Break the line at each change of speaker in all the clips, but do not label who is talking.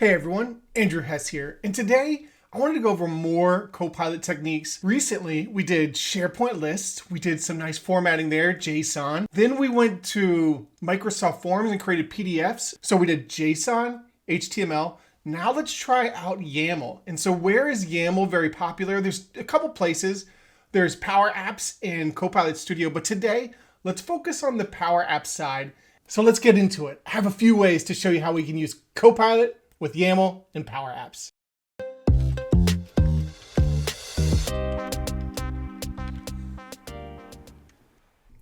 Hey everyone, Andrew Hess here, and today I wanted to go over more Copilot techniques. Recently, we did SharePoint lists, we did some nice formatting there, JSON. Then we went to Microsoft Forms and created PDFs. So we did JSON, HTML. Now let's try out YAML. And so where is YAML very popular? There's a couple places. There's Power Apps and Copilot Studio, but today let's focus on the Power Apps side. So let's get into it. I have a few ways to show you how we can use Copilot with YAML and Power Apps.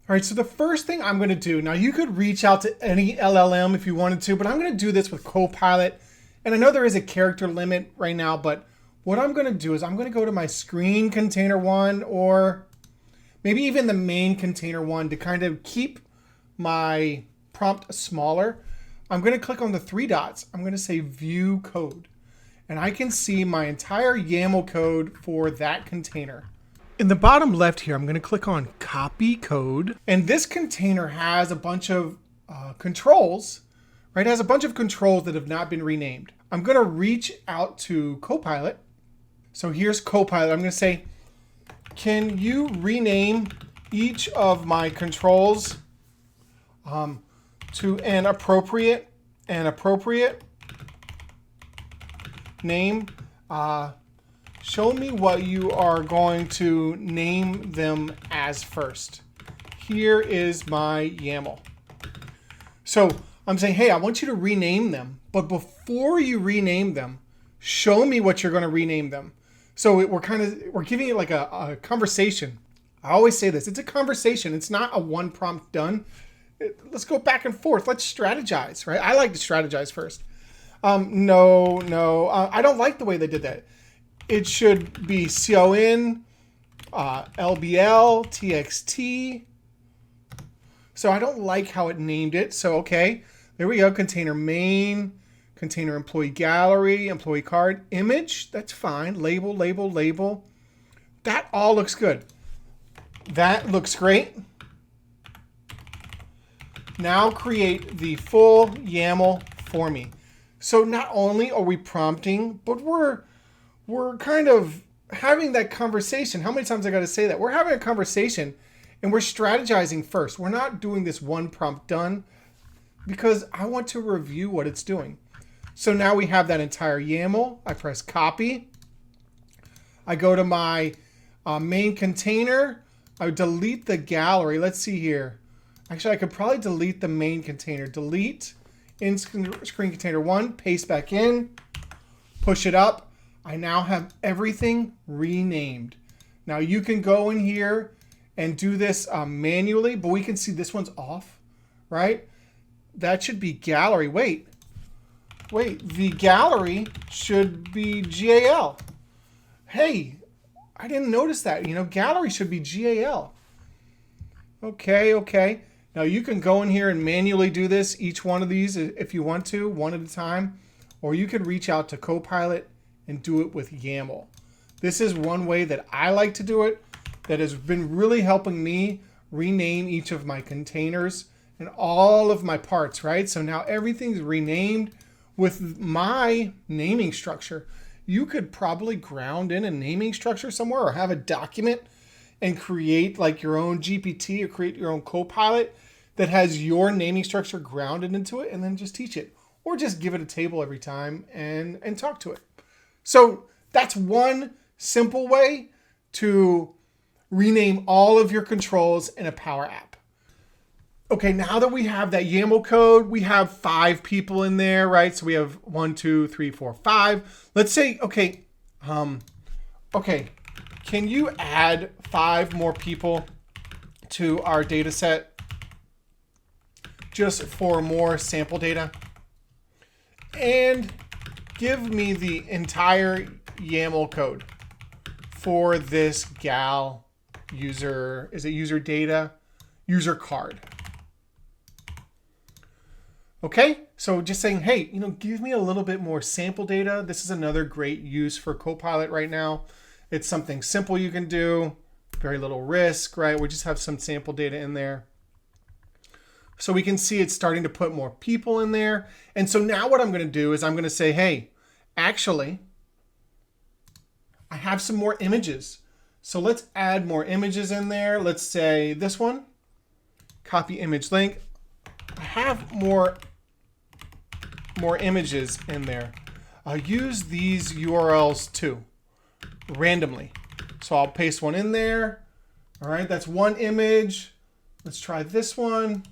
All right, so the first thing I'm going to do, now you could reach out to any LLM if you wanted to, but I'm going to do this with Copilot. And I know there is a character limit right now, but what I'm going to do is I'm going to go to my screen container one, or maybe even the main container one, to kind of keep my prompt smaller. I'm going to click on the three dots. I'm going to say view code, and I can see my entire YAML code for that container. In the bottom left here, I'm going to click on copy code, and this container has a bunch of controls, right? It has a bunch of controls that have not been renamed. I'm going to reach out to Copilot. So here's Copilot. I'm going to say, can you rename each of my controls to an appropriate name? Show me what you are going to name them as first. Here is my YAML. So I'm saying, hey, I want you to rename them, but before you rename them, show me what you're going to rename them. So we're giving it like a conversation. I always say this, it's a conversation. It's not a one prompt done. Let's go back and forth. Let's strategize, right? I like to strategize first. No, I don't like the way they did that. It should be CON, LBL, TXT. So I don't like how it named it. So, okay, there we go. Container main, container employee gallery, employee card, image. That's fine. Label. That all looks good. That looks great. Now create the full YAML for me. So not only are we prompting, but we're kind of having that conversation. How many times I got to say that? We're having a conversation and we're strategizing first. We're not doing this one prompt done because I want to review what it's doing. So now we have that entire YAML. I press copy. I go to my main container. I delete the gallery. Let's see here. Actually, I could probably delete the main container. Delete in screen container one, paste back in, push it up. I now have everything renamed. Now you can go in here and do this manually, but we can see this one's off, right? That should be gallery. Wait, the gallery should be GAL. Hey, I didn't notice that. Gallery should be GAL. Okay. Now you can go in here and manually do this, each one of these if you want to, one at a time, or you could reach out to Copilot and do it with YAML. This is one way that I like to do it that has been really helping me rename each of my containers and all of my parts, right? So now everything's renamed with my naming structure. You could probably ground in a naming structure somewhere or have a document and create like your own GPT or create your own Copilot that has your naming structure grounded into it and then just teach it. Or just give it a table every time and talk to it. So that's one simple way to rename all of your controls in a Power App. Okay, now that we have that YAML code, we have 5 people in there, right? So we have 1, 2, 3, 4, 5. Let's say, okay, can you add 5 more people to our data set just for more sample data? And give me the entire YAML code for this gal user, is it user data? User card. Okay, so just saying, hey, give me a little bit more sample data. This is another great use for Copilot right now. It's something simple you can do, very little risk, right? We just have some sample data in there. So we can see it's starting to put more people in there. And so now what I'm going to do is I'm going to say, hey, actually, I have some more images. So let's add more images in there. Let's say this one, copy image link. I have more images in there. I'll use these URLs too, randomly. So I'll paste one in there. All right, that's one image. Let's try this one.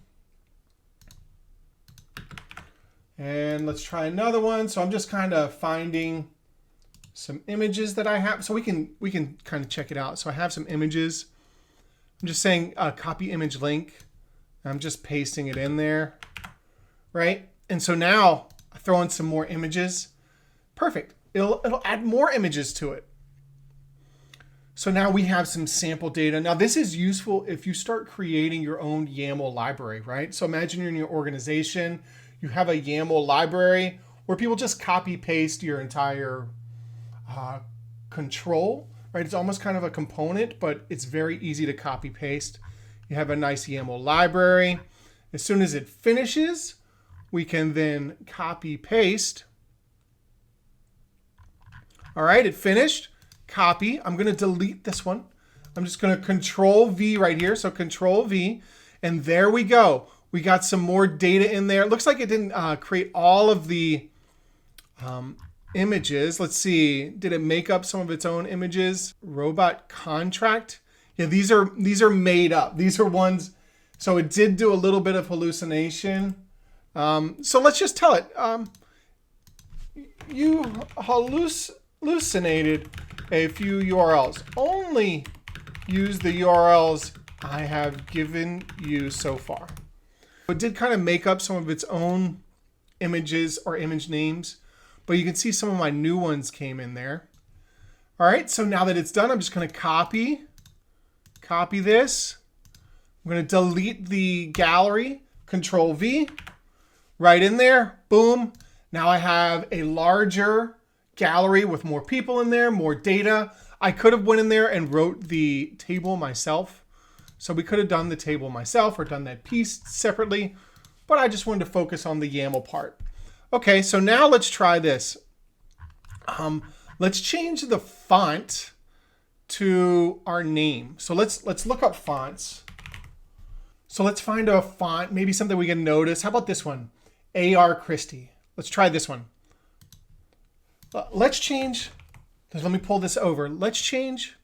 And let's try another one. So I'm just kind of finding some images that I have. So we can kind of check it out. So I have some images. I'm just saying copy image link. I'm just pasting it in there, right? And so now I throw in some more images. Perfect. It'll add more images to it. So now we have some sample data. Now this is useful if you start creating your own YAML library, right? So imagine you're in your organization, you have a YAML library where people just copy paste your entire control, right? It's almost kind of a component, but it's very easy to copy paste. You have a nice YAML library. As soon as it finishes, we can then copy paste. All right, it finished. Copy. I'm going to delete this one. I'm just going to Control V right here. So Control V, and there we go. We got some more data in there. It looks like it didn't create all of the images. Let's see. Did it make up some of its own images? Robot contract. Yeah, these are made up. These are ones. So it did do a little bit of hallucination. So let's just tell it. You hallucinated a few URLs. Only use the URLs I have given you so far. It did kind of make up some of its own images or image names, but you can see some of my new ones came in there. All right, so now that it's done, I'm just going to copy this. I'm going to delete the gallery, Control V, right in there, boom. Now I have a larger gallery with more people in there, more data. I could have went in there and wrote the table myself. So we could have done the table myself or done that piece separately, but I just wanted to focus on the YAML part. Okay, so now let's try this. Let's change the font to our name. So let's look up fonts. So let's find a font, maybe something we can notice. How about this one? A.R. Christie. Let's try this one. Let's change, let me pull this over. Let's change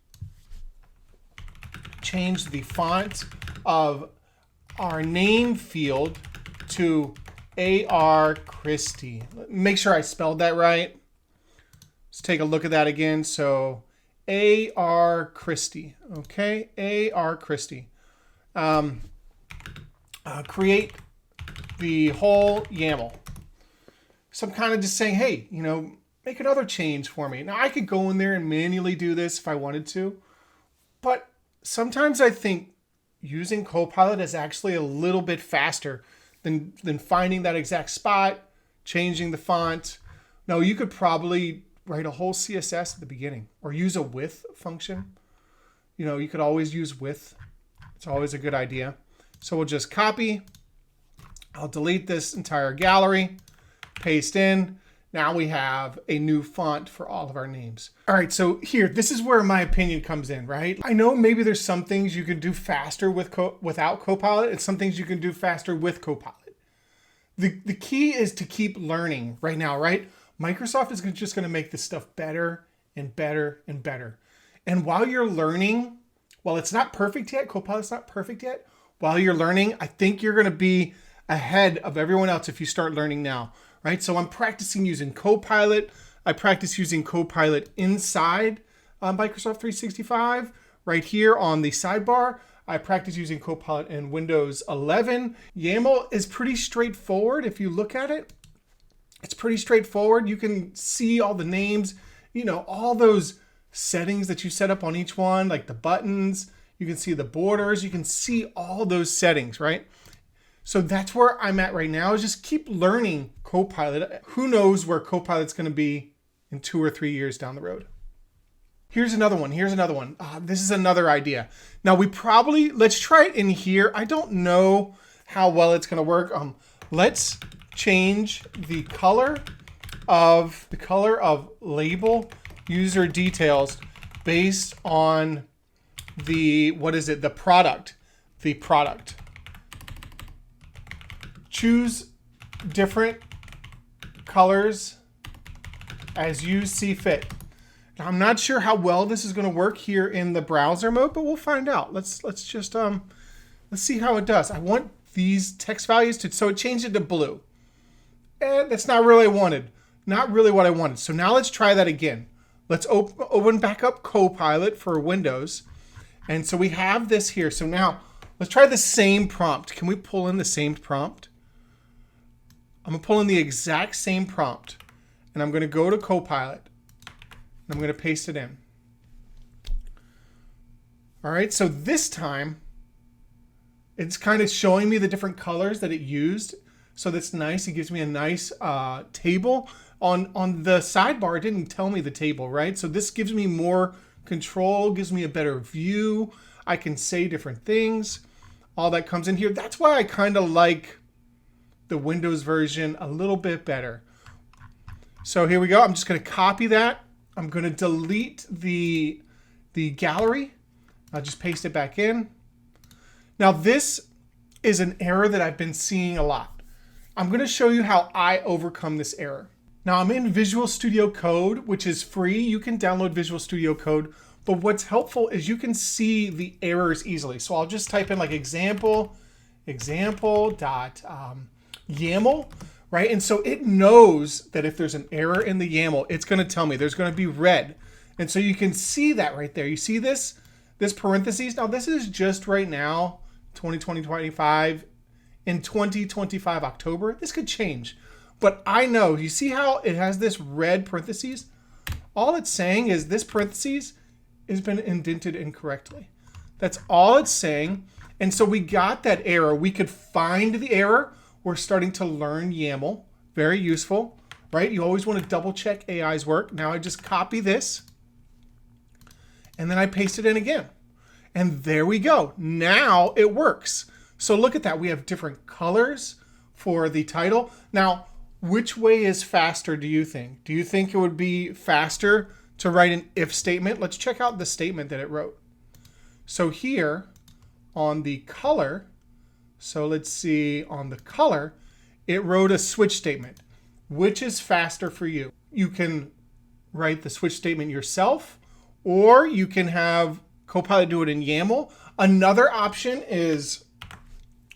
the font of our name field to A.R. Christie. Make sure I spelled that right. Let's take a look at that again. So A.R. Christie, okay? A.R. Christie. Create the whole YAML. So I'm kind of just saying, hey, make another change for me. Now I could go in there and manually do this if I wanted to, but sometimes I think using Copilot is actually a little bit faster than finding that exact spot, changing the font. Now you could probably write a whole CSS at the beginning or use a with function. You could always use with. It's always a good idea. So we'll just copy. I'll delete this entire gallery, paste in. Now we have a new font for all of our names. All right, so here, this is where my opinion comes in, right? I know maybe there's some things you can do faster without Copilot, and some things you can do faster with Copilot. The key is to keep learning right now, right? Microsoft is just gonna make this stuff better and better and better. And while you're learning, while it's not perfect yet, Copilot's not perfect yet, while you're learning, I think you're gonna be ahead of everyone else if you start learning now. Right, so I'm practicing using Copilot. I practice using Copilot inside Microsoft 365. Right here on the sidebar, I practice using Copilot in Windows 11. YAML is pretty straightforward if you look at it. It's pretty straightforward. You can see all the names, all those settings that you set up on each one, like the buttons. You can see the borders. You can see all those settings, right? So that's where I'm at right now, is just keep learning Copilot. Who knows where Copilot's going to be in 2 or 3 years down the road. Here's another one. This is another idea. Now let's try it in here. I don't know how well it's going to work. Let's change the color of label user details based on the product. Choose different colors as you see fit. Now, I'm not sure how well this is going to work here in the browser mode, but we'll find out. Let's just let's see how it does. I want these text values so it changed it to blue. And that's not really what I wanted. So now let's try that again. Let's open back up Copilot for Windows. And so we have this here. So now let's try the same prompt. Can we pull in the same prompt? I'm gonna pull in the exact same prompt, and I'm gonna go to Copilot, and I'm gonna paste it in. All right, so this time, it's kind of showing me the different colors that it used. So that's nice. It gives me a nice table. On the sidebar, it didn't tell me the table, right? So this gives me more control, gives me a better view. I can say different things. All that comes in here. That's why I kind of like the Windows version a little bit better. So here we go. I'm just going to copy that. I'm going to delete the gallery. I'll just paste it back in. Now this is an error that I've been seeing a lot. I'm going to show you how I overcome this error. Now I'm in Visual Studio Code, which is free. You can download Visual Studio Code, but what's helpful is you can see the errors easily. So I'll just type in like example dot YAML, right? And so it knows that if there's an error in the YAML, it's going to tell me there's going to be red. And so you can see that right there. You see this parentheses. Now this is just right now, 2025, in 2025 October. This could change, but I know, you see how it has this red parentheses? All it's saying is this parentheses has been indented incorrectly. That's all it's saying. And so we got that error. We could find the error. We're starting to learn YAML. Very useful, right? You always want to double check AI's work. Now I just copy this and then I paste it in again. And there we go. Now it works. So look at that. We have different colors for the title. Now, which way is faster, do you think? Do you think it would be faster to write an if statement? Let's check out the statement that it wrote. So here on the color, so let's see on the color, it wrote a switch statement. Which is faster for you? You can write the switch statement yourself, or you can have Copilot do it in YAML. Another option is,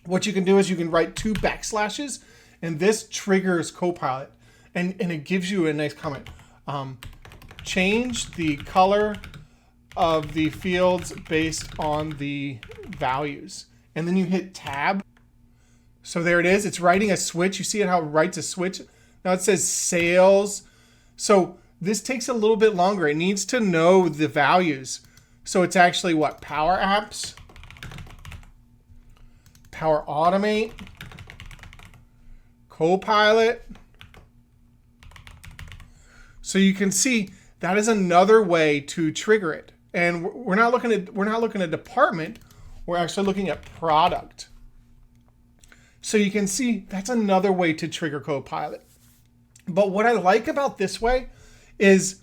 what you can do is you can write 2 backslashes, and this triggers Copilot, and it gives you a nice comment. Change the color of the fields based on the values. And then you hit tab. So there it is. It's writing a switch. You see how it writes a switch? Now it says sales. So this takes a little bit longer. It needs to know the values. So it's actually what? Power Apps, Power Automate, Copilot. So you can see that is another way to trigger it. And we're not looking at department. We're actually looking at product. So you can see that's another way to trigger Copilot. But what I like about this way is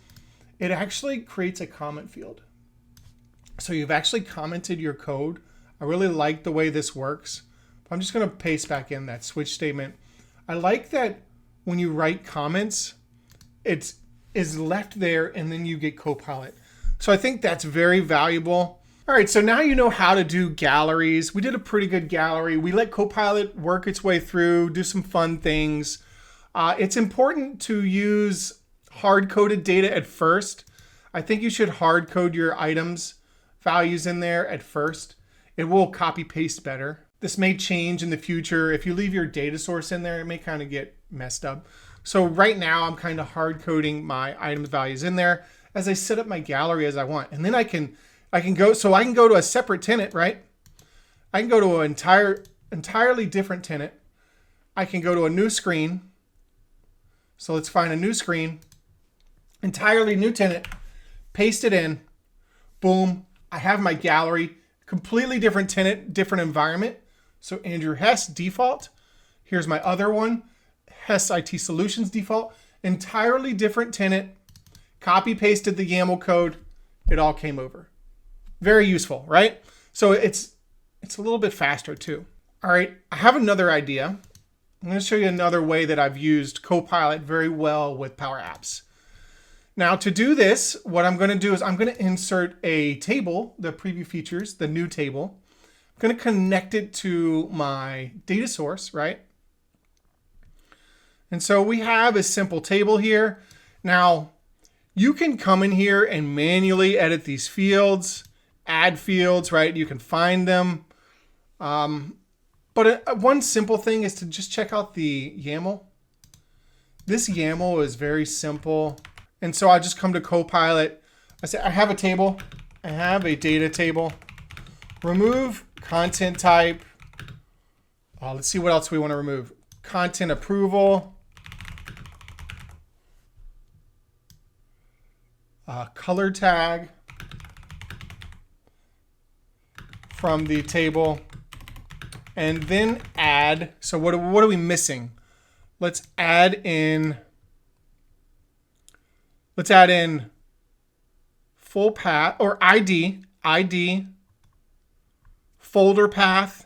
it actually creates a comment field. So you've actually commented your code. I really like the way this works. I'm just going to paste back in that switch statement. I like that when you write comments, it is left there and then you get Copilot. So I think that's very valuable. All right, so now you know how to do galleries. We did a pretty good gallery. We let Copilot work its way through, do some fun things. It's important to use hard-coded data at first. I think you should hard-code your items values in there at first. It will copy-paste better. This may change in the future. If you leave your data source in there, it may kind of get messed up. So right now, I'm kind of hard-coding my items values in there as I set up my gallery as I want. And then I can go to a separate tenant, right? I can go to an entirely different tenant. I can go to a new screen. So let's find a new screen, entirely new tenant, paste it in, boom. I have my gallery, completely different tenant, different environment. So Andrew Hess default. Here's my other one, Hess IT Solutions default. Entirely different tenant. Copy pasted the YAML code. It all came over. Very useful, right? So it's a little bit faster too. All right, I have another idea. I'm going to show you another way that I've used Copilot very well with Power Apps. Now to do this, what I'm going to do is I'm going to insert a table, the preview features, the new table. I'm going to connect it to my data source, right? And so we have a simple table here. Now you can come in here and manually edit these fields, add fields, right? You can find them. But one simple thing is to just check out the YAML. This YAML is very simple. And so I just come to Copilot. I say, I have a table. I have a data table. Remove content type. Let's see what else we want to remove. Content approval. Color tag from the table. And then add. So what are we missing? Let's add in full path or ID, folder path,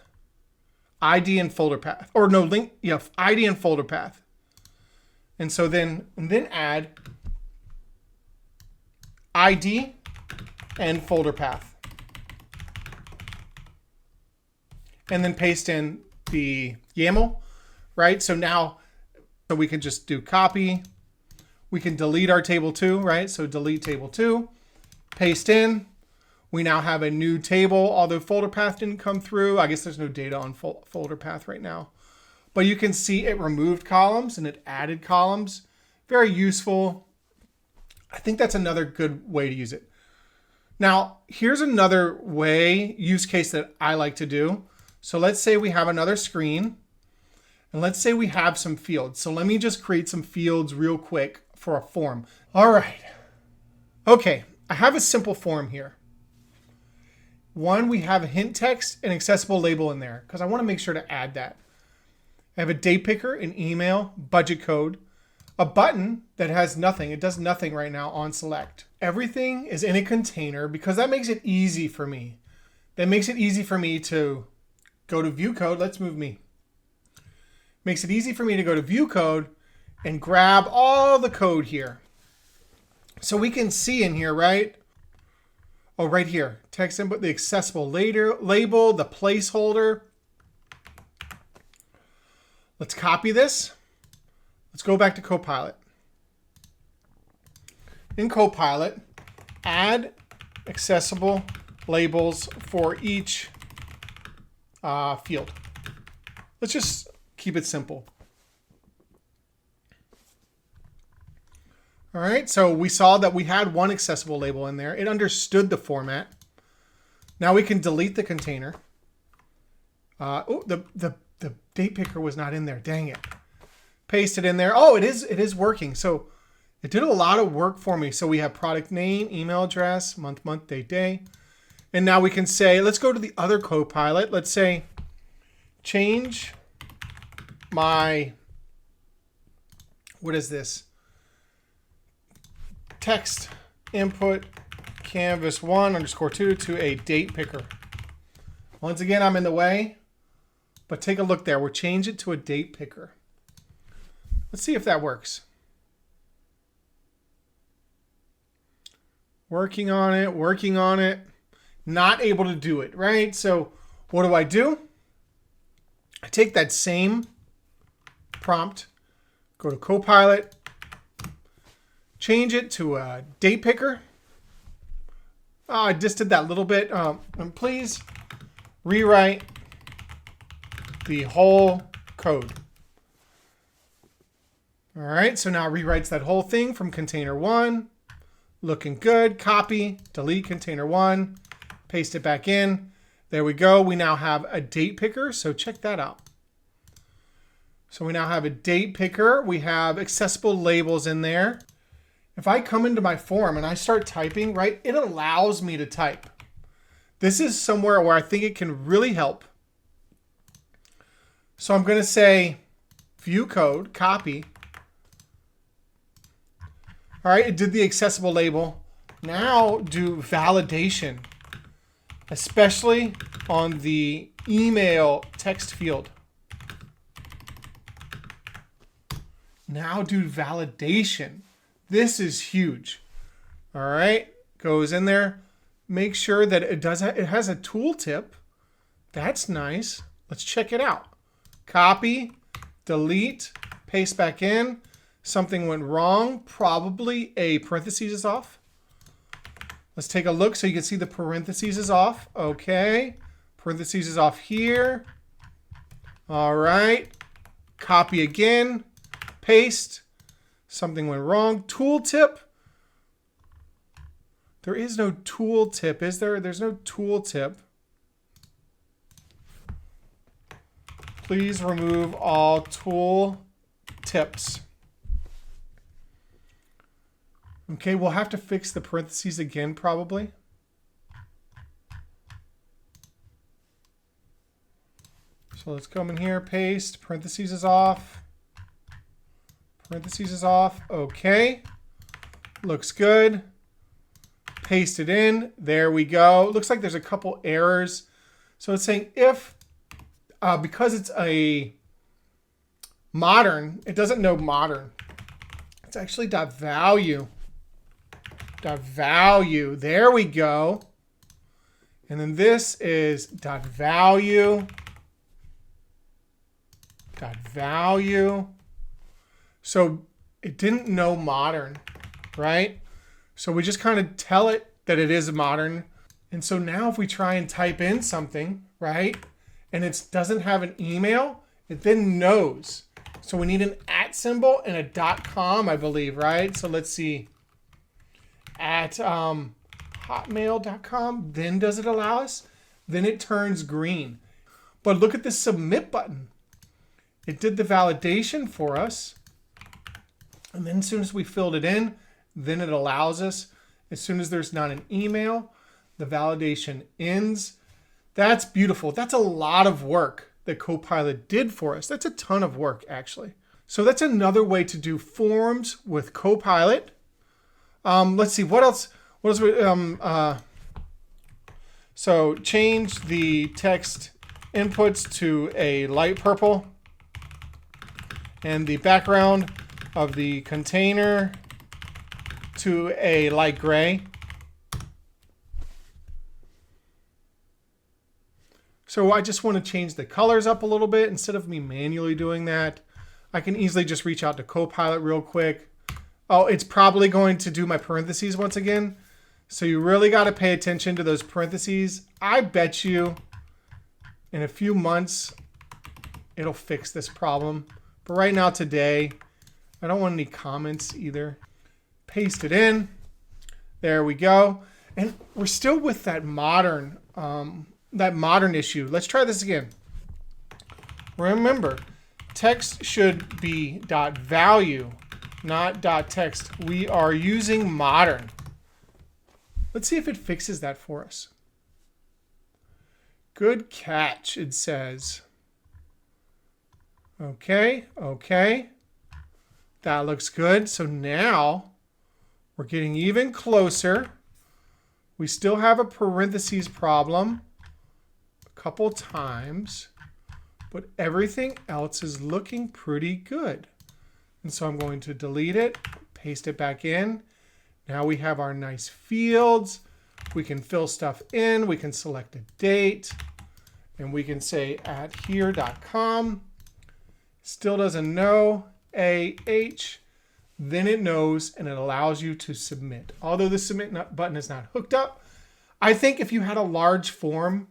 ID and folder path. Or no, link, yeah, ID and folder path. And so then add ID and folder path. And then paste in the YAML, right? So now, so we can just do copy. We can delete our table 2, right? So delete table 2, paste in. We now have a new table, although folder path didn't come through. I guess there's no data on folder path right now. But you can see it removed columns and it added columns. Very useful. I think that's another good way to use it. Now, here's another use case that I like to do. So let's say we have another screen and let's say we have some fields. So let me just create some fields real quick for a form. All right. Okay, I have a simple form here. One, we have a hint text and accessible label in there because I want to make sure to add that. I have a date picker, an email, budget code, a button that has nothing. It does nothing right now on select. Everything is in a container because that makes it easy for me. That makes it easy for me to go to view code. Let's move me. Makes it easy for me to go to view code and grab all the code here. So we can see in here, right? Oh, right here. Text input, the accessible label, the placeholder. Let's copy this. Let's go back to Copilot. In Copilot, add accessible labels for each field. Let's just keep it simple. All right, so we saw that we had one accessible label in there. It understood the format. Now we can delete the container. The date picker was not in there. Dang it. Paste it in there. Oh, it is working. So it did a lot of work for me. So we have product name, email address, month, day. And now we can say, let's go to the other Copilot. Let's say, change my, what is this? Text input canvas 1_2 to a date picker. Once again, I'm in the way, but take a look there. We'll change it to a date picker. Let's see if that works. Working on it. Not able to do it, right? So what do? I take that same prompt, go to Copilot, change it to a date picker. Oh, I just did that little bit. And please rewrite the whole code. All right, so now it rewrites that whole thing from container 1. Looking good. Copy, delete container 1, paste it back in. There we go. We now have a date picker, so check that out. So we now have a date picker. We have accessible labels in there. If I come into my form and I start typing, right, it allows me to type. This is somewhere where I think it can really help So I'm going to say view code, copy. All right, it did the accessible label. Now do validation, especially on the email text field. Now do validation. This is huge. All right, goes in there. Make sure that it has a tooltip. That's nice. Let's check it out. Copy, delete, paste back in. Something went wrong. Probably a parentheses is off. Let's take a look so you can see the parentheses is off. Okay. Parentheses is off here. All right. Copy again. Paste. Something went wrong. Tooltip. There is no tooltip, is there? There's no tooltip. Please remove all tool tips. Okay, we'll have to fix the parentheses again probably. So let's come in here, paste, parentheses is off. Parentheses is off, okay. Looks good. Paste it in, there we go. Looks like there's a couple errors. So it's saying if, because it's a modern, it doesn't know modern. It's actually .value. .value, there we go. And then this is .value. .value. So it didn't know modern, right? So we just kind of tell it that it is modern. And so now if we try and type in something, right, and it doesn't have an email, it then knows. So we need an @ symbol and a .com, I believe, right? So let's see. At hotmail.com, then does it allow us? Then it turns green. But look at the submit button. It did the validation for us. And then as soon as we filled it in, then it allows us. As soon as there's not an email, the validation ends. That's beautiful. That's a lot of work that Copilot did for us. That's a ton of work, actually. So that's another way to do forms with Copilot. Let's see, what else? So change the text inputs to a light purple and the background of the container to a light gray. So I just want to change the colors up a little bit. Instead of me manually doing that, I can easily just reach out to Copilot real quick. Oh, it's probably going to do my parentheses once again. So you really got to pay attention to those parentheses. I bet you in a few months, it'll fix this problem. But right now, today, I don't want any comments either. Paste it in. There we go. And we're still with that modern issue. Let's try this again. Remember, text should be .value, not .text. We are using modern. Let's see if it fixes that for us. Good catch, it says. Okay. That looks good. So now we're getting even closer. We still have a parentheses problem a couple times, but everything else is looking pretty good. And so I'm going to delete it, paste it back in. Now we have our nice fields. We can fill stuff in. We can select a date. And we can say at here.com. Still doesn't know. AH. Then it knows and it allows you to submit. Although the submit button is not hooked up, I think if you had a large form,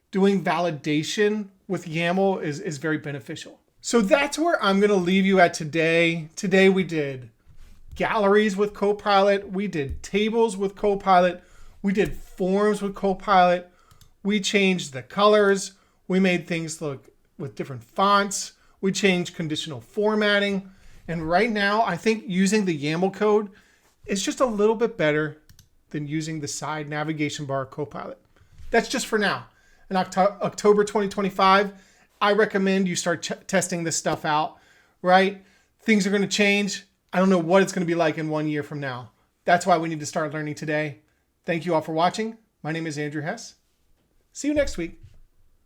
doing validation with YAML is very beneficial. So that's where I'm going to leave you at today. Today we did galleries with Copilot. We did tables with Copilot. We did forms with Copilot. We changed the colors. We made things look with different fonts. We changed conditional formatting. And right now, I think using the YAML code is just a little bit better than using the side navigation bar Copilot. That's just for now. In October 2025, I recommend you start testing this stuff out, right? Things are going to change. I don't know what it's going to be like in 1 year from now. That's why we need to start learning today. Thank you all for watching. My name is Andrew Hess. See you next week.